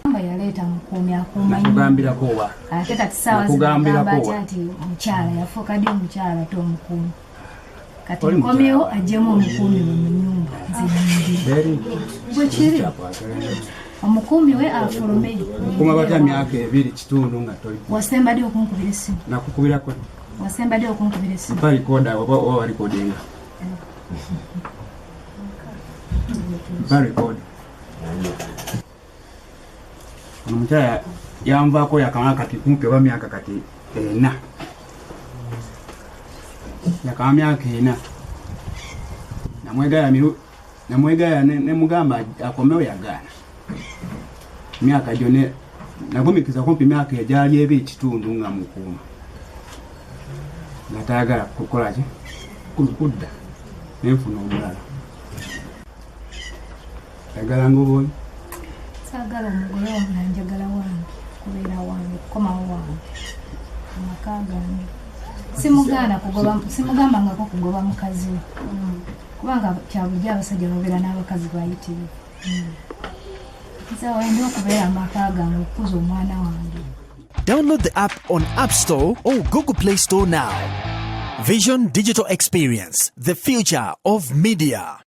Mba yaleeta mukuumi akuuma nakugambirako wa ate kati ssaawa zigamba nti mukyala yafuuka ddi omukyala ate omukuumi kati mukomyewo aggyemu omukuumi we mu nnyumba bwe kiri omukuumi we afulume kuma batya myaka 2 kitundu nga toli wasemba ddi okunkubira essimu nakukubirako wasemba ddi okunkubira essimu mpa rikoda oba rikodinga mpa rikoda omukyala yanvaako yakamala kati kumpi oba myaka kati 4 yakama myaka 4 namwegaya nemugamba akomewo yagaana myaka gyone nagumikiza kumpi myaka egyali 2 kitundu nga mukuuma nga tayagala kukolaki kudda nenfuna omulala ayagala ngoboyi saagala omugole wange njagala wange kubeera wange kukomawo wange amaka gange simugambangako kugoba mukazi we kubanga kyabujja abasajja babeera n'abakazi bayitirivu nsawa ndi okubeera amaka gange okukuza omwana wange. Download the app on App Store or Google Play Store now. Vision Digital Experience, the future of media.